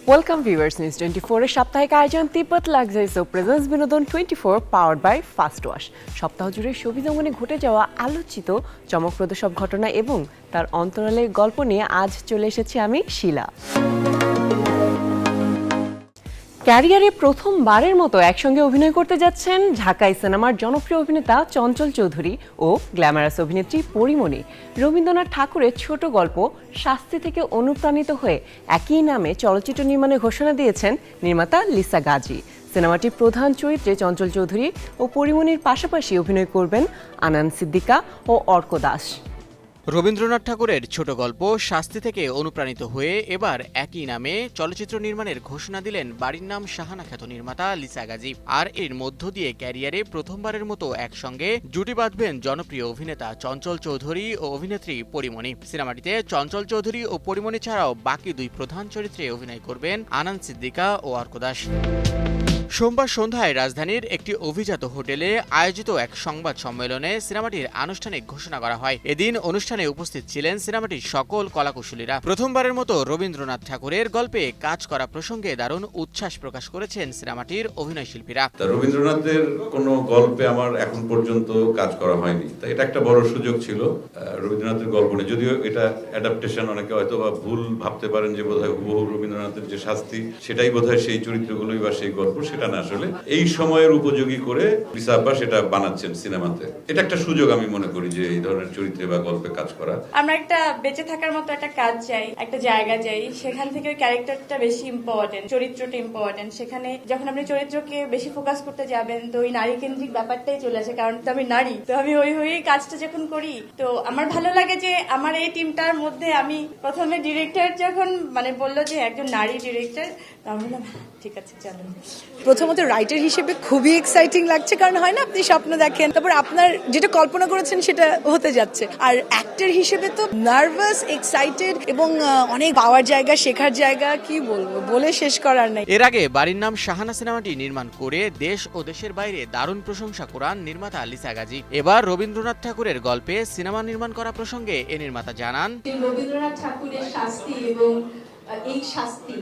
Welcome viewers, news 24 এর সাপ্তাহিক আয়োজন তিব্বত লাক্সারি সো প্রেজেন্স বিনোদন 24 পাওয়ার্ড বাই ফার্স্ট ওয়াশ। সপ্তাহ জুড়ে শোবিজ অঙ্গনে ঘটে যাওয়া আলোচিত চমকপ্রদ সব ঘটনা এবং তার অন্তরালের গল্প নিয়ে আজ চলে এসেছি আমি শিলা। ক্যারিয়ারে প্রথমবারের মতো একসঙ্গে অভিনয় করতে যাচ্ছেন ঢাকাই সিনেমার জনপ্রিয় অভিনেতা চঞ্চল চৌধুরী ও গ্ল্যামারাস অভিনেত্রী পরিমণি। রবীন্দ্রনাথ ঠাকুরের ছোট গল্প শাস্তি থেকে অনুপ্রাণিত হয়ে একই নামে চলচ্চিত্র নির্মাণের ঘোষণা দিয়েছেন নির্মাতা লিসা গাজী। সিনেমাটির প্রধান চরিত্রে চঞ্চল চৌধুরী ও পরিমণির পাশাপাশি অভিনয় করবেন আনান সিদ্দিকা ও অর্ক দাস। রবীন্দ্রনাথ ঠাকুরের ছোট গল্প শাস্তি থেকে অনুপ্রাণিত হয়ে এবার একই নামে চলচ্চিত্র নির্মাণের ঘোষণা দিলেন বাড়ির নাম শাহানা খ্যাত নির্মাতা লিসা গাজী। আর এর মধ্য দিয়ে ক্যারিয়ারে প্রথমবারের মতো একসঙ্গে জুটি বাঁধবেন জনপ্রিয় অভিনেতা চঞ্চল চৌধুরী ও অভিনেত্রী পরিমণি। সিনেমাটিতে চঞ্চল চৌধুরী ও পরিমণি ছাড়াও বাকি দুই প্রধান চরিত্রে অভিনয় করবেন আনান সিদ্দিকা ও অর্ক দাস। সোমবার সন্ধ্যায় রাজধানীর একটি অভিজাত হোটেলে আয়োজিত এক সংবাদ সম্মেলনে সিনেমাটির আনুষ্ঠানিক ঘোষণা করা হয়। এদিন অনুষ্ঠানে উপস্থিত ছিলেন সিনেমাটির সকল কলাকুশলীরা। প্রথমবারের মতো রবীন্দ্রনাথ ঠাকুরের গল্পে কাজ করা প্রসঙ্গে দারুণ উচ্ছ্বাস প্রকাশ করেছেন সিনেমাটির অভিনয় শিল্পীরা। রবীন্দ্রনাথের কোনো গল্পে আমার এখন পর্যন্ত কাজ করা হয়নি, তাই এটা একটা বড় সুযোগ ছিল। রবীন্দ্রনাথের গল্প নিয়ে, যদিও এটা অ্যাডাপ্টেশন, অনেকে হয়তো বা ভুল ভাবতে পারেন যে বোধহয় হুবহু রবীন্দ্রনাথের যে শাস্তি সেটাই বোধহয় সেই চরিত্রগুলোই বা সেই গল্প, সেটা না, আসলে এই সময়ের উপযোগী করে লিসা আব্বা সেটা বানাচ্ছেন সিনেমাতে। এটা একটা সুযোগ আমি মনে করি যে এই ধরনের চরিত্রে বা গল্পে কাজ করা। আমরা একটা বেঁচে থাকার মতো একটা কাজ চাই, একটা জায়গা চাই, সেখান থেকে ওই ক্যারেক্টারটা বেশি ইম্পর্টেন্ট, চরিত্রটা ইম্পর্টেন্ট। সেখানে যখন আপনি চরিত্রকে বেশি ফোকাস করতে যাবেন তো ওই নারী কেন্দ্রিক ব্যাপারটাই চলে আসে, কারণ তো আমি নারী, তো আমি ওই হয়েই কাজটা যখন করি তো আমার ভালো লাগে যে আমার এই টিমটার মধ্যে আমি প্রথমে ডিরেক্টর যখন বললো যে একজন নারী ডিরেক্টর, আমি বললাম ঠিক আছে চলো। প্রথমত রাইটার হিসেবে খুবই এক্সাইটিং লাগছে, কারণ হয় না আপনি স্বপ্ন দেখেন, তারপর আপনার যেটা কল্পনা করেছেন সেটা হতে যাচ্ছে। আর অ্যাক্টর হিসেবে তো নার্ভাস, এক্সাইটেড এবং অনেক পাওয়ার জায়গা, শেখার জায়গা, কি বলবো, বলে শেষ করার নাই। এর আগে বাড়ির নাম শাহানা সিনেমাটি নির্মাণ করে দেশ ও দেশের বাইরে দারুণ প্রশংসা করান নির্মাতা লিসা গাজী। এবার রবীন্দ্রনাথ ঠাকুরের গল্পে সিনেমা নির্মাণ করা প্রসঙ্গে এ নির্মাতা জানান, রবীন্দ্রনাথ ঠাকুরের শাস্তি এবং এই শাস্তি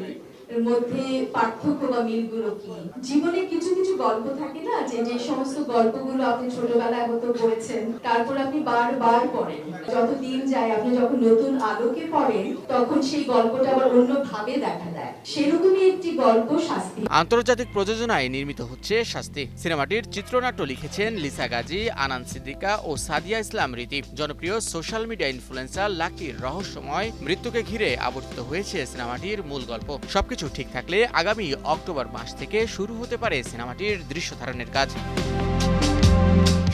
এর মধ্যে পার্থক্য বা মিলগুলো কি? জীবনে কিছু কিছু গল্প থাকে না, যে যে সমস্ত গল্পগুলো আপনি ছোটবেলায় হয়তো পড়েছেন, তারপর আপনি বারবার পড়েন, যত দিন যায় আপনি যখন নতুন আলোকে পড়েন তখন সেই গল্পটা আবার অন্যভাবে দেখা দেয়। সেরকমই একটি গল্প শাস্তি। আন্তর্জাতিক প্রযোজনায় নির্মিত হচ্ছে শাস্তি। সিনেমাটির চিত্রনাট্য লিখেছেন লিসা গাজী, আনান সিদ্দিকা ও সাদিয়া ইসলাম রীতি। জনপ্রিয় সোশ্যাল মিডিয়া ইনফ্লুয়েন্সার লাকির রহস্যময় মৃত্যুকে ঘিরে আবর্তিত হয়েছে সিনেমাটির মূল গল্প। সবকিছু ঠিক থাকলে আগামী অক্টোবর মাস থেকে শুরু হতে পারে সিনেমাটির দৃশ্য ধারণের কাজ।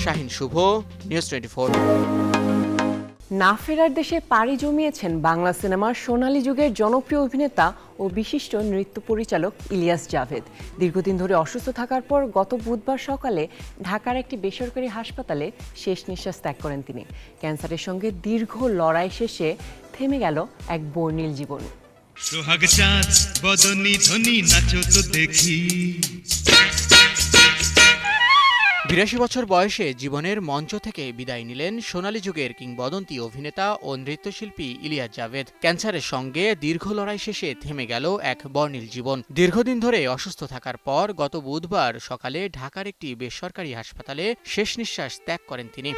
শাহিন শুভ, নিউজ 24। না ফেরার দেশে পাড়ি জমিয়েছেন বাংলা সিনেমার সোনালী যুগের জনপ্রিয় অভিনেতা ও বিশিষ্ট নৃত্য পরিচালক ইলিয়াস জাভেদ। দীর্ঘদিন ধরে অসুস্থ থাকার পর গত বুধবার সকালে ঢাকার একটি বেসরকারি হাসপাতালে শেষ নিঃশ্বাস ত্যাগ করেন তিনি। ক্যান্সারের সঙ্গে দীর্ঘ লড়াই শেষে থেমে গেল এক বর্ণিল জীবন। সোহাগ চাঁদ বদনি ধ্বনি নাচো তো দেখি। 82 বছর বয়সে জীবনের মঞ্চ থেকে বিদায় নিলেন সোনালী যুগের কিংবদন্তি অভিনেতা ও নৃত্যশিল্পী ইলিয়াস জাভেদ। ক্যান্সারের সঙ্গে দীর্ঘ লড়াই শেষে থেমে গেল এক বর্ণিল জীবন। দীর্ঘদিন ধরে অসুস্থ থাকার পর গত বুধবার সকালে ঢাকার একটি বেসরকারি হাসপাতালে শেষ নিঃশ্বাস ত্যাগ করেন তিনি।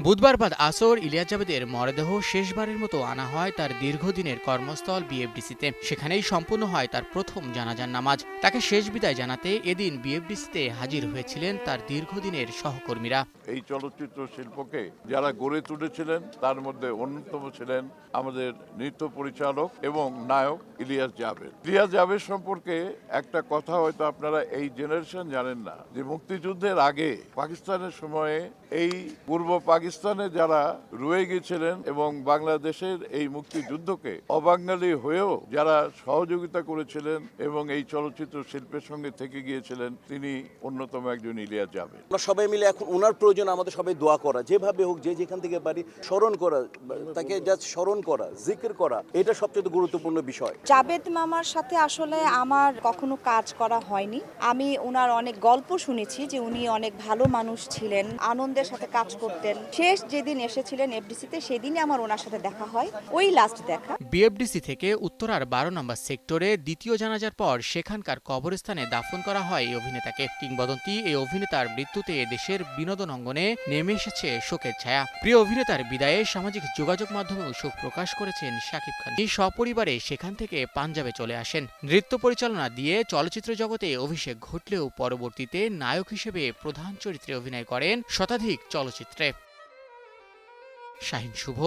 বুধবার বাদ আসর ইলিয়াস জাভেদের মরদেহ শেষবারের মতো আনা হয় তার দীর্ঘদিনের কর্মস্থল বিএফডিসিতে। সেখানেই সম্পূর্ণ হয় তার প্রথম জানাজার নামাজ। তাকে শেষ বিদায় জানাতে এদিন বিএফডিসিতে হাজির হয়েছিলেন তার দীর্ঘদিনের সহকর্মীরা। এই চলচ্চিত্র শিল্পকে যারা গড়ে তুলেছিলেন তার মধ্যে অন্যতম ছিলেন আমাদের নৃত্য পরিচালক এবং নায়ক ইলিয়াস জাভেদ। ইলিয়াস জাভেদ সম্পর্কে একটা কথা হয়তো আপনারা এই জেনারেশন জানেন না, যে মুক্তিযুদ্ধের আগে পাকিস্তানের সময়ে এই পূর্ব পাকিস্তানে যারা রয়ে গিয়েছিলেন এবং বাংলাদেশের এই মুক্তিযুদ্ধকে অবাঙালি হয়েও যারা সহযোগিতা করেছিলেন এবং এই চলচ্চিত্র শিল্পের সঙ্গে থেকে গিয়েছিলেন, তিনি অন্যতম একজন ইলিয়াস জাভেদ। আমরা সবাই মিলে এখন ওনার প্রয়োজন আমাদের সবাই দোয়া করা, যেভাবে হোক যে যেখান থেকে পারি স্মরণ করা, তাকে জাস্ট স্মরণ করা, জিকির করা, এটা সবচেয়ে গুরুত্বপূর্ণ বিষয়। জাভেদ মামার সাথে আসলে আমার কখনো কাজ করা হয়নি। আমি ওনার অনেক গল্প শুনেছি যে উনি অনেক ভালো মানুষ ছিলেন, আনন্দের সাথে কাজ করতেন। শেষ যেদিন এসেছিলেন এফডিসিতে সেদিনই আমার ওনার সাথে দেখা হয়, ওই লাস্ট দেখা। বিএফডিসি থেকে উত্তরার 12 নম্বর সেক্টরে দ্বিতীয় জানাজার পর সেখানকার কবরস্থানে দাফন করা হয় এই অভিনেতাকে। কিংবদন্তি এই অভিনেতার মৃত্যুতে দেশের বিনোদন অঙ্গনে নেমে এসেছে শোকের ছায়া। প্রিয় অভিনেতার বিদায়ে সামাজিক যোগাযোগ মাধ্যমেও শোক প্রকাশ করেছেন শাকিব খান। এই সপরিবারে সেখান থেকে পাঞ্জাবে চলে আসেন। নৃত্য পরিচালনা দিয়ে চলচ্চিত্র জগতে অভিষেক ঘটলেও পরবর্তীতে নায়ক হিসেবে প্রধান চরিত্রে অভিনয় করেন শতাধিক চলচ্চিত্রে। শাহিন শুভ,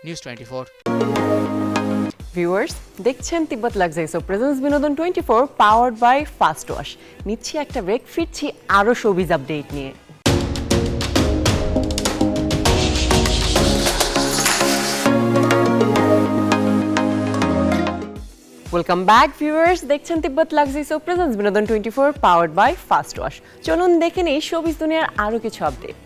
নিউজ 24। ভিউয়ার্স দেখছেন তিব্বত লাক্সারিস অফ প্রেজেন্স বিনোদন 24 পাওয়ার্ড বাই ফাস্ট ওয়াশ। নিচ্ছি একটা ব্রেক, ফিরছি আরও শোবিজ আপডেট নিয়ে। ওয়েলকাম ব্যাক ভিউয়ার্স, দেখছেন তিব্বত লাক্সারিস অফ প্রেজেন্স বিনোদন 24 পাওয়ার্ড বাই ফাস্ট ওয়াশ। চলুন দেখে নেই শোবিজ দুনিয়ার আরও কিছু আপডেট।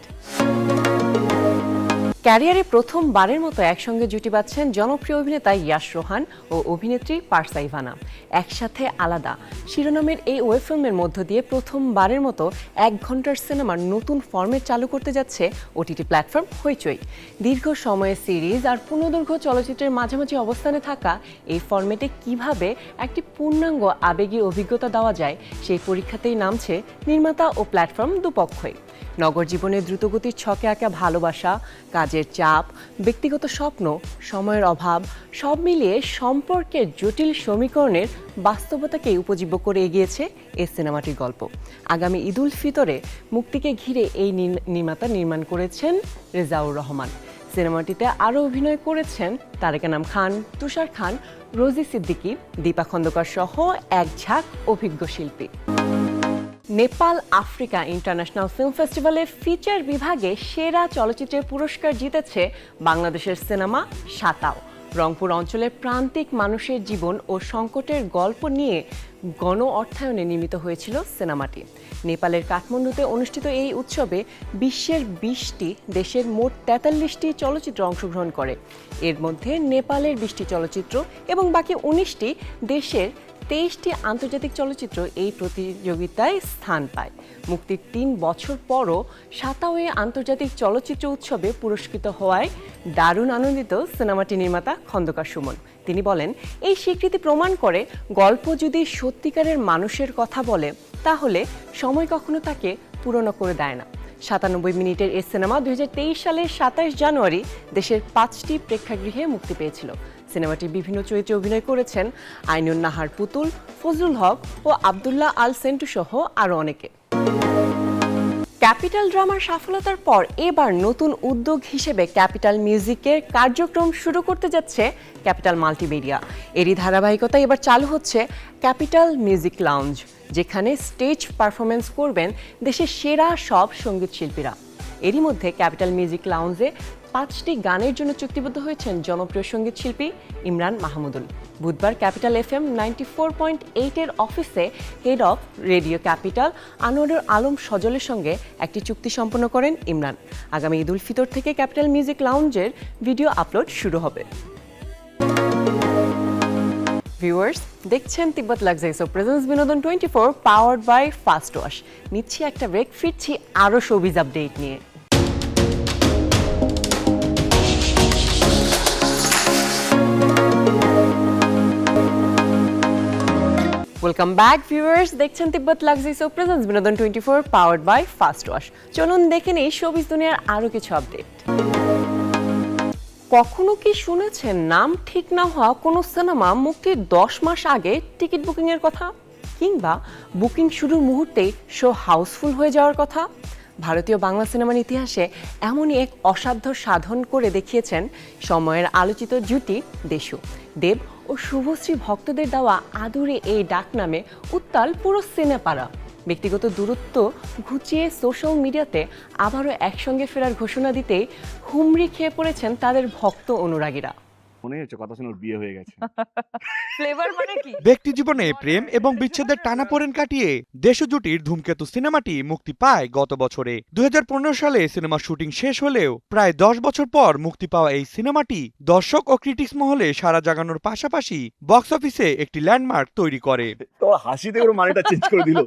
ক্যারিয়ারে প্রথমবারের মতো একসঙ্গে জুটি বাঁধছেন জনপ্রিয় অভিনেতা ইয়াশ রোহান ও অভিনেত্রী পারসা ইভানা। একসাথে আলাদা শিরোনামের এই ওয়েব ফিল্মের মধ্য দিয়ে প্রথমবারের মতো 1 ঘন্টার সিনেমার নতুন ফরম্যাট চালু করতে যাচ্ছে ওটিটি প্ল্যাটফর্ম হইচই। দীর্ঘ সময়ের সিরিজ আর পূর্ণদৈর্ঘ্য চলচ্চিত্রের মাঝামাঝি অবস্থানে থাকা এই ফরম্যাটে কিভাবে একটি পূর্ণাঙ্গ আবেগী অভিজ্ঞতা দেওয়া যায় সেই পরীক্ষাতেই নামছে নির্মাতা ও প্ল্যাটফর্ম দুপক্ষই। নগর জীবনের দ্রুতগতির ছকে আঁকা ভালোবাসা, কাজের চাপ, ব্যক্তিগত স্বপ্ন, সময়ের অভাব সব মিলিয়ে সম্পর্কের জটিল সমীকরণের বাস্তবতাকেই উপজীব্য করে এগিয়েছে এই সিনেমাটির গল্প। আগামী ঈদ উল ফিতরে মুক্তিকে ঘিরে এই নির্মাতা নির্মাণ করেছেন রেজাউর রহমান। সিনেমাটিতে আরও অভিনয় করেছেন তারেক এনাম খান, তুষার খান, রোজি সিদ্দিকী, দীপা খন্দকার সহ এক ঝাঁক অভিজ্ঞ শিল্পী। নেপাল আফ্রিকা ইন্টারন্যাশনাল ফিল্ম ফেস্টিভ্যালের ফিচার বিভাগে সেরা চলচ্চিত্রের পুরস্কার জিতেছে বাংলাদেশের সিনেমা সাতাও। রংপুর অঞ্চলের প্রান্তিক মানুষের জীবন ও সংকটের গল্প নিয়ে গণ অর্থায়নে নির্মিত হয়েছিল সিনেমাটি। নেপালের কাঠমান্ডুতে অনুষ্ঠিত এই উৎসবে বিশ্বের 20টি দেশের মোট 43টি চলচ্চিত্র অংশগ্রহণ করে। এর মধ্যে নেপালের 20টি চলচ্চিত্র এবং বাকি 19টি দেশের 23টি আন্তর্জাতিক চলচ্চিত্র এই প্রতিযোগিতায় স্থান পায়। মুক্তির 3 বছর পরও সাতাওয়ে আন্তর্জাতিক চলচ্চিত্র উৎসবে পুরস্কৃত হওয়ায় দারুণ আনন্দিত সিনেমাটি নির্মাতা খন্দকার সুমন। তিনি বলেন, এই স্বীকৃতি প্রমাণ করে গল্প যদি সত্যিকারের মানুষের কথা বলে তাহলে সময় কখনো তাকে পুরনো করে দেয় না। 97 মিনিটের এই সিনেমা 2023 সালের 27 জানুয়ারি দেশের 5টি প্রেক্ষাগৃহে মুক্তি পেয়েছিল। সিনেমাটি বিভিন্ন চরিত্রে অভিনয় করেছেন আইনুন নাহার পুতুল, ফজলুল হক ও আব্দুল্লাহ আল সেন্টু সহ আরও অনেকে। ক্যাপিটাল ড্রামার সফলতার পর এবার নতুন উদ্যোগ হিসেবে ক্যাপিটাল মিউজিকের কার্যক্রম শুরু করতে যাচ্ছে ক্যাপিটাল মাল্টিমিডিয়া। এরই ধারাবাহিকতা এবার চালু হচ্ছে ক্যাপিটাল মিউজিক লাউঞ্জ, যেখানে স্টেজ পারফরমেন্স করবেন দেশের সেরা সব সঙ্গীত শিল্পীরা। এরই মধ্যে ক্যাপিটাল মিউজিক লাউঞ্জে 5টি গানের জন্য চুক্তিবদ্ধ হয়েছেন জনপ্রিয় সঙ্গীত শিল্পী ইমরান মাহমুদুল। বুধবার ক্যাপিটাল FM 94.8 এর অফিসে head of radio capital Anwarul Alam সজলের সঙ্গে একটি চুক্তি সম্পন্ন করেন ইমরান। আগামী ঈদ উল ফিতর থেকে ক্যাপিটাল মিউজিক লাউঞ্জের ভিডিও আপলোড শুরু হবে। ভিউয়ার্স দেখছেন তিব্বত লাক্সারিস অফ প্রেজেন্স বিনোদন 24 পাওয়ার্ড বাই ফাস্ট ওয়াশ। নিচ্ছি একটা ব্রেক, ফিরছি আরও শোবিজ আপডেট নিয়ে। ওয়েলকাম ব্যাক ভিউয়ার্স, দেখছেন তিব্বত লাক্সারিস অফ প্রেজেন্স বিনোদন 24 পাওয়ার্ড বাই ফাস্ট ওয়াশ। চলুন দেখে নেই শোবিজ দুনিয়ার আরও কিছু আপডেট। কখনো কি শুনেছেন নাম ঠিক না হওয়া কোনো সিনেমা মুক্তির 10 মাস আগে টিকিট বুকিংয়ের কথা, কিংবা বুকিং শুরুর মুহূর্তেই শো হাউসফুল হয়ে যাওয়ার কথা? ভারতীয় বাংলা সিনেমার ইতিহাসে এমনই এক অসাধ্য সাধন করে দেখিয়েছেন সময়ের আলোচিত জুটি দেশু। দেব ও শুভশ্রী ভক্তদের দেওয়া আদুরে এই ডাক নামে উত্তাল পুরো সিনেপাড়া। ব্যক্তিগত দূরত্ব ঘুচিয়ে সোশ্যাল মিডিয়াতে আবারও একসঙ্গে ফেরার ঘোষণা দিতেই হুমড়ি খেয়ে পড়েছেন তাদের ভক্ত অনুরাগীরা। মনে হচ্ছে কথা শুনে ওর বিয়ে হয়ে গেছে। ফ্লেভার মানে কি? ব্যক্তি জীবনে প্রেম এবং বিচ্ছেদের টানাপোড়েন কাটিয়ে দেশ জুটির ধূমকেতু সিনেমাটি মুক্তি পায় গত বছরে। 2015 সালে সিনেমার শুটিং শেষ হলেও প্রায় 10 বছর পর মুক্তি পাওয়া এই সিনেমাটি দর্শক ও ক্রিটিক্স মহলে সাড়া জাগানোর পাশাপাশি বক্স অফিসে একটি ল্যান্ডমার্ক তৈরি করে। তো হাসিতে ওর মানেটা চেঞ্জ করে দিল।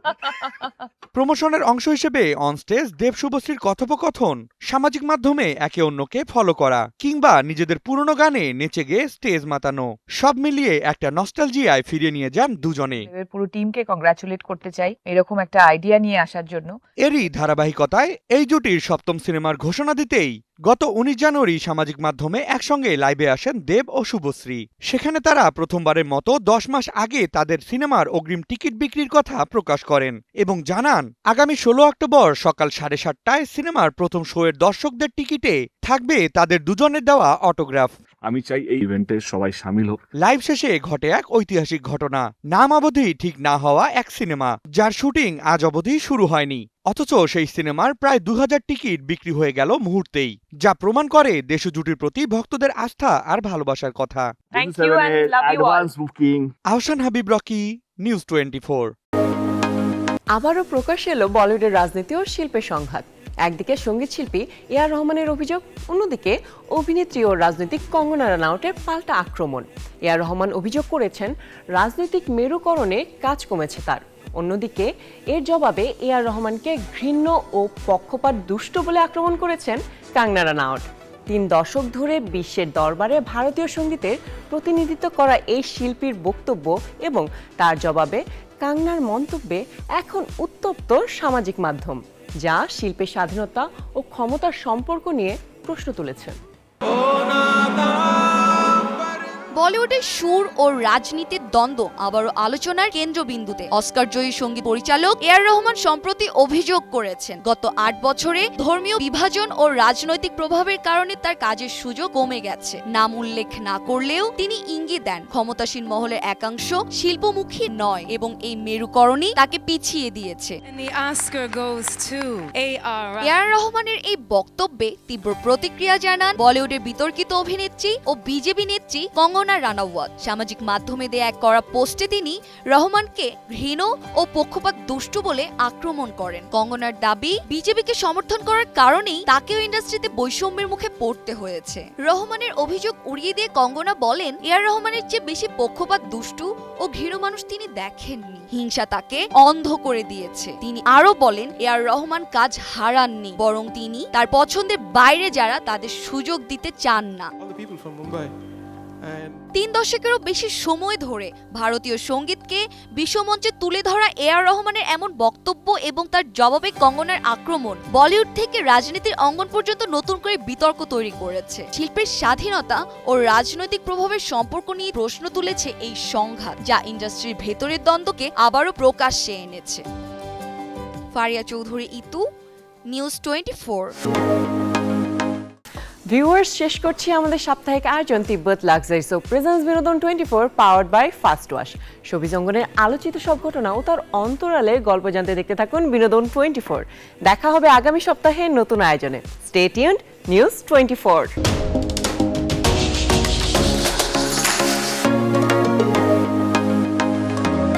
প্রমোশনের অংশ হিসেবে অনস্টেজ দেব শুভশ্রীর কথোপকথন, সামাজিক মাধ্যমে একে অন্যকে ফলো করা কিংবা নিজেদের পুরনো গানে নেচে গিয়ে স্টেজ মাতানো, সব মিলিয়ে একটা নস্টালজিয়ায় ফিরিয়ে নিয়ে যান দুজনে। পুরো টিমকে কংগ্রাচুলেট করতে চাই এরকম একটা আইডিয়া নিয়ে আসার জন্য। এরই ধারাবাহিকতায় এই জুটির সপ্তম সিনেমার ঘোষণা দিতেই গত 19 জানুয়ারি সামাজিক মাধ্যমে একসঙ্গে লাইভে আসেন দেব ও শুভশ্রী। সেখানে তারা প্রথমবারের মতো 10 মাস আগে তাদের সিনেমার অগ্রিম টিকিট বিক্রির কথা প্রকাশ করেন এবং জানান আগামী 16 অক্টোবর সকাল 7:30টায় সিনেমার প্রথম শোয়ের দর্শকদের টিকিটে থাকবে তাদের দুজনের দেওয়া অটোগ্রাফ। আমি চাই এই ইভেন্টে সবাই শামিল হোক। লাইভ শেষে ঘটে এক ঐতিহাসিক ঘটনা, নাম অবধি ঠিক না হওয়া এক সিনেমা যার শুটিং আজ অবধি শুরু হয়নি, অথচ সেই সিনেমার প্রায় 2000 টিকিট বিক্রি হয়ে গেল মুহূর্তেই, যা প্রমাণ করে দেশ জুটির প্রতি ভক্তদের আস্থা আর ভালোবাসার কথা। Thank you and love you all. Advance booking. Ahsan Habib, Rocky, news 24। আবারও প্রকাশ এলো বলিউডের রাজনীতি ও শিল্পের সংঘাত। একদিকে সঙ্গীত শিল্পী এআর রহমানের অভিযোগ, অন্যদিকে অভিনেত্রী ও রাজনৈতিক কঙ্গনা রানাউটের পাল্টা আক্রমণ। এআর রহমান অভিযোগ করেছেন রাজনৈতিক মেরুকরণে কাজ কমেছে তার। অন্যদিকে এর জবাবে এআর রহমানকে ঘৃণ্য ও পক্ষপাত দুষ্ট বলে আক্রমণ করেছেন কঙ্গনা রানাউট। 3 দশক ধরে বিশ্বের দরবারে ভারতীয় সঙ্গীতের প্রতিনিধিত্ব করা এই শিল্পীর বক্তব্য এবং তার জবাবে কঙ্গনার মন্তব্যে এখন উত্তপ্ত সামাজিক মাধ্যম, যা শিল্পের স্বাধীনতা ও ক্ষমতার সম্পর্ক নিয়ে প্রশ্ন তুলেছে। বলিউডের সুর ও রাজনীতির দ্বন্দ্ব আবারও আলোচনার কেন্দ্রবিন্দুতে। অস্কার জয়ী সঙ্গীত পরিচালক এআর রহমান সম্প্রতি অভিযোগ করেছেন গত 8 বছরে ধর্মীয় বিভাজন ও রাজনৈতিক প্রভাবের কারণে তার কাজের সুযোগ কমে গেছে। নাম উল্লেখ না করলেও তিনি ইঙ্গিত দেন ক্ষমতাসীন মহলের একাংশ শিল্পমুখী নয় এবং এই মেরুকরণই তাকে পিছিয়ে দিয়েছে। এআর রহমানের এই বক্তব্যে তীব্র প্রতিক্রিয়া জানান বলিউডের বিতর্কিত অভিনেত্রী ও বিজেপি নেত্রী কঙ্গনা রানাওয়াত। সামাজিক মাধ্যমে দেয়া এক করা পোস্টে তিনি রহমানকে ঘৃণ ও পক্ষপাত দুষ্টু বলে আক্রমণ করেন। কঙ্গনার দাবি, বিজেপিকে সমর্থন করার কারণেই তাকেও ইন্ডাস্ট্রিতে বৈষম্যের মুখে পড়তে হয়েছে। রহমানের অভিযোগ উড়িয়ে দিয়ে কঙ্গনা বলেন, এআর রহমানের চেয়ে বেশি পক্ষপাত দুষ্টু ও ঘৃণ মানুষ তিনি দেখেননি, হিংসা তাকে অন্ধ করে দিয়েছে। তিনি আরো বলেন, এআর রহমান কাজ হারাননি, বরং তিনি তার পছন্দের বাইরে যারা তাদের সুযোগ দিতে চান না। 3 দশকেরও বেশি সময় ধরে ভারতীয় সঙ্গীতকে বিশ্বমঞ্চে তুলে ধরা এআর রহমানের এমন বক্তব্য এবং তার জবাবে কঙ্গনার আক্রমণ বলিউড থেকে রাজনীতির অঙ্গন পর্যন্ত নতুন করে বিতর্ক তৈরি করেছে। শিল্পের স্বাধীনতা ও রাজনৈতিক প্রভাবের সম্পর্ক নিয়ে প্রশ্ন তুলেছে এই সংঘাত, যা ইন্ডাস্ট্রির ভেতরের দ্বন্দ্বকে আবারও প্রকাশ্যে এনেছে। ফারিয়া চৌধুরী, ইতু, নিউজ 24। ভিউয়ার্স, শেষ করছি আমাদের সাপ্তাহিক আয়োজন তিব্বত লাক্সারি সোপ প্রেজেন্স বিনোদন 24 powered by first wash. Showbiz অঙ্গনের আলোচিত সব ঘটনা ও তার অন্তরালে গল্প জানতে দেখতে থাকুন বিনোদন 24। দেখা হবে আগামী সপ্তাহে নতুন আয়োজনে। Stay tuned, news 24।